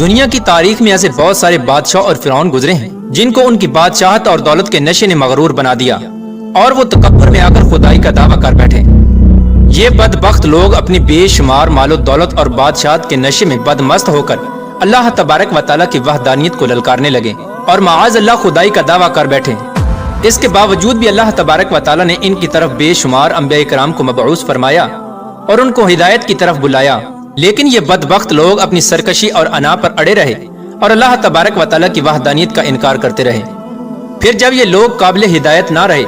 دنیا کی تاریخ میں ایسے بہت سارے بادشاہ اور فرعون گزرے ہیں جن کو ان کی بادشاہت اور دولت کے نشے نے مغرور بنا دیا اور وہ تکبر میں آ کر خدائی کا دعویٰ کر بیٹھے۔ یہ بدبخت لوگ اپنی بے شمار مال و دولت اور بادشاہت کے نشے میں بدمست ہو کر اللہ تبارک و تعالیٰ کی وحدانیت کو للکارنے لگے اور معاذ اللہ خدائی کا دعویٰ کر بیٹھے۔ اس کے باوجود بھی اللہ تبارک و تعالیٰ نے ان کی طرف بے شمار انبیاء کرام کو مبعوث فرمایا اور ان کو ہدایت کی طرف بلایا، لیکن یہ بدبخت لوگ اپنی سرکشی اور انا پر اڑے رہے اور اللہ تبارک و تعالیٰ کی وحدانیت کا انکار کرتے رہے۔ پھر جب یہ لوگ قابل ہدایت نہ رہے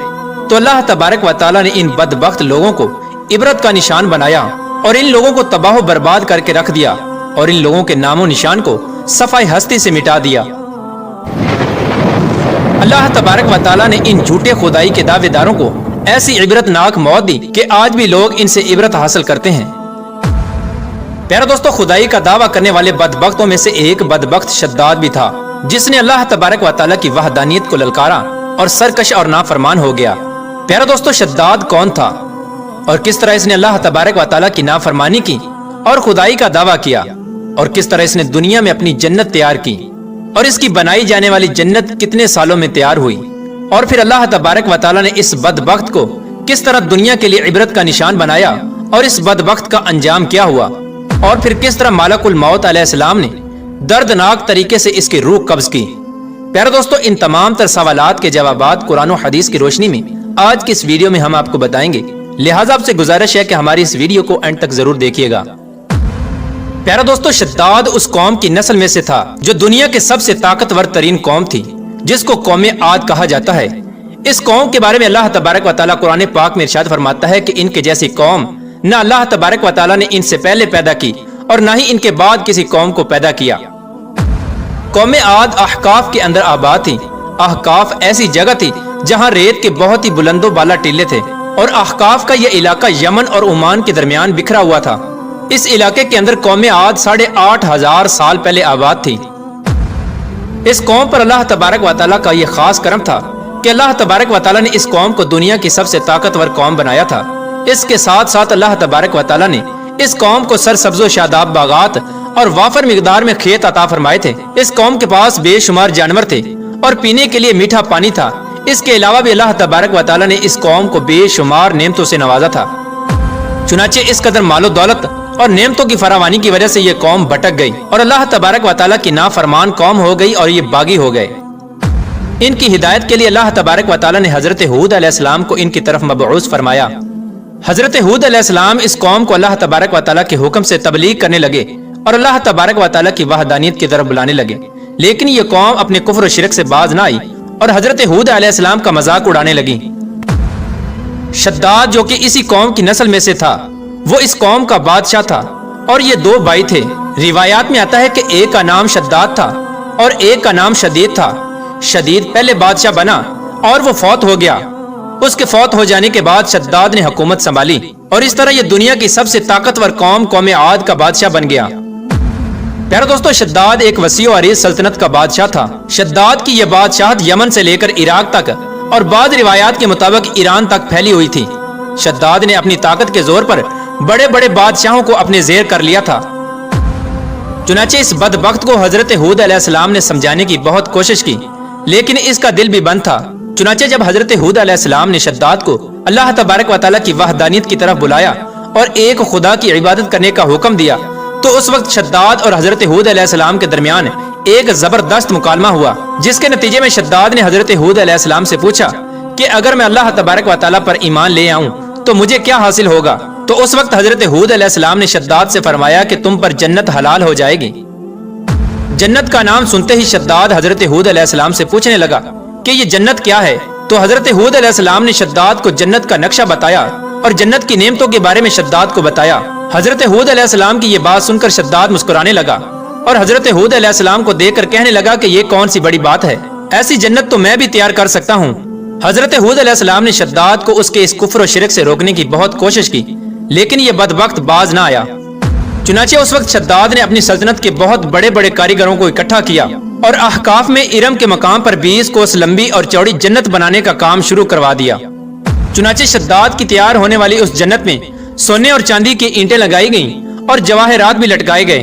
تو اللہ تبارک و تعالیٰ نے ان بدبخت لوگوں کو عبرت کا نشان بنایا اور ان لوگوں کو تباہ و برباد کر کے رکھ دیا اور ان لوگوں کے نام و نشان کو صفحہ ہستی سے مٹا دیا۔ اللہ تبارک و تعالیٰ نے ان جھوٹے خدائی کے دعوے داروں کو ایسی عبرت ناک موت دی کہ آج بھی لوگ ان سے عبرت حاصل کرتے ہیں۔ پیارے دوستو، خدائی کا دعویٰ کرنے والے بدبختوں میں سے ایک بدبخت شداد بھی تھا جس نے اللہ تبارک و تعالیٰ کی وحدانیت کو للکارا اور سرکش اور نافرمان ہو گیا۔ پیارے دوستو، شداد کون تھا اور کس طرح اس نے اللہ تبارک و تعالیٰ کی نافرمانی کی اور خدائی کا دعویٰ کیا، اور کس طرح اس نے دنیا میں اپنی جنت تیار کی اور اس کی بنائی جانے والی جنت کتنے سالوں میں تیار ہوئی، اور پھر اللہ تبارک و تعالیٰ نے اس بدبخت کو کس طرح دنیا کے لیے عبرت کا نشان بنایا اور اس بدبخت کا انجام کیا ہوا، اور پھر کس طرح ملک الموت علیہ السلام نے دردناک طریقے سے اس کی روح قبض کی۔ پیارے دوستو، ان تمام تر سوالات کے جوابات قرآن و حدیث کی روشنی میں آج کی اس ویڈیو میں ہم آپ کو بتائیں گے، لہٰذا آپ سے گزارش ہے کہ ہماری اس ویڈیو کو اینڈ تک ضرور دیکھیے گا۔ پیارے دوستو، شداد اس قوم کی نسل میں سے تھا جو دنیا کے سب سے طاقتور ترین قوم تھی، جس کو قوم عاد کہا جاتا ہے۔ اس قوم کے بارے میں اللہ تبارک و تعالیٰ قرآن پاک میں ارشاد فرماتا ہے کہ ان کے جیسی قوم نہ اللہ تبارک و تعالیٰ نے ان سے پہلے پیدا کی اور نہ ہی ان کے بعد کسی قوم کو پیدا کیا۔ قوم عاد احقاف کے اندر آباد تھی۔ احقاف ایسی جگہ تھی جہاں ریت کے بہت ہی بلند و بالا ٹیلے تھے، اور احقاف کا یہ علاقہ یمن اور عمان کے درمیان بکھرا ہوا تھا۔ اس علاقے کے اندر قوم عاد 8,500 سال پہلے آباد تھی۔ اس قوم پر اللہ تبارک و تعالیٰ کا یہ خاص کرم تھا کہ اللہ تبارک و تعالیٰ نے اس قوم کو دنیا کی سب سے طاقتور قوم بنایا تھا۔ اس کے ساتھ ساتھ اللہ تبارک و تعالیٰ نے اس قوم کو سرسبز و شاداب باغات اور وافر مقدار میں کھیت عطا فرمائے تھے۔ اس قوم کے پاس بے شمار جانور تھے اور پینے کے لیے میٹھا پانی تھا۔ اس کے علاوہ بھی اللہ تبارک و تعالیٰ نے اس قوم کو بے شمار نعمتوں سے نوازا تھا۔ چنانچہ اس قدر مال و دولت اور نعمتوں کی فراوانی کی وجہ سے یہ قوم بھٹک گئی اور اللہ تبارک و تعالیٰ کی نافرمان قوم ہو گئی اور یہ باغی ہو گئے۔ ان کی ہدایت کے لیے اللہ تبارک و تعالیٰ نے حضرت ہود علیہ السلام کو ان کی طرف مبعوث فرمایا۔ حضرت ہود علیہ السلام اس قوم کو اللہ تبارک و تعالیٰ کے حکم سے تبلیغ کرنے لگے اور اللہ تبارک و تعالیٰ کی وحدانیت کی طرف بلانے لگے، لیکن یہ قوم اپنے کفر و شرک سے باز نہ آئی اور حضرت ہود علیہ السلام کا مذاق اڑانے لگی۔ شداد جو کہ اسی قوم کی نسل میں سے تھا، وہ اس قوم کا بادشاہ تھا اور یہ 2 بھائی تھے۔ روایات میں آتا ہے کہ ایک کا نام شداد تھا اور ایک کا نام شدید تھا۔ شدید پہلے بادشاہ بنا اور وہ فوت ہو گیا۔ اس کے فوت ہو جانے کے بعد شداد نے حکومت سنبھالی اور اس طرح یہ دنیا کی سب سے طاقتور قوم عاد کا بادشاہ بن گیا۔ پیارے دوستو، شداد ایک وسیع و عریض سلطنت کا بادشاہ تھا۔ شداد کی یہ بادشاہت یمن سے لے کر عراق تک اور بعض روایات کے مطابق ایران تک پھیلی ہوئی تھی۔ شداد نے اپنی طاقت کے زور پر بڑے بڑے بادشاہوں کو اپنے زیر کر لیا تھا۔ چنانچہ اس بدبخت کو حضرت ہود علیہ السلام نے سمجھانے کی بہت کوشش کی، لیکن اس کا دل بھی بند تھا۔ چنانچہ جب حضرت ہود علیہ السلام نے شداد کو اللہ تبارک و تعالیٰ کی وحدانیت کی طرف بلایا اور ایک خدا کی عبادت کرنے کا حکم دیا، تو اس وقت شداد اور حضرت ہود علیہ السلام کے درمیان ایک زبردست مکالمہ ہوا، جس کے نتیجے میں شداد نے حضرت ہود علیہ السلام سے پوچھا کہ اگر میں اللہ تبارک و تعالیٰ پر ایمان لے آؤں تو مجھے کیا حاصل ہوگا؟ تو اس وقت حضرت ہود علیہ السلام نے شداد سے فرمایا کہ تم پر جنت حلال ہو جائے گی۔ جنت کا نام سنتے ہی شداد حضرت ہود علیہ السلام سے پوچھنے لگا کہ یہ جنت کیا ہے؟ تو حضرت ہود علیہ السلام نے شداد کو جنت کا نقشہ بتایا اور جنت کی نعمتوں کے بارے میں شداد کو بتایا۔ حضرت ہود علیہ السلام کی یہ بات سن کر شداد مسکرانے لگا اور حضرت ہود علیہ السلام کو دیکھ کر کہنے لگا کہ یہ کون سی بڑی بات ہے، ایسی جنت تو میں بھی تیار کر سکتا ہوں۔ حضرت ہود علیہ السلام نے شداد کو اس کے اس کفر و شرک سے روکنے کی بہت کوشش کی، لیکن یہ بدبخت باز نہ آیا۔ چنانچہ اس وقت شداد نے اپنی سلطنت کے بہت بڑے بڑے کاریگروں کو اکٹھا کیا اور احقاف میں ارم کے مقام پر 20 کوس لمبی اور چوڑی جنت بنانے کا کام شروع کروا دیا۔ چنانچہ شداد کی تیار ہونے والی اس جنت میں سونے اور چاندی کی اینٹیں لگائی گئیں اور جواہرات بھی لٹکائے گئے۔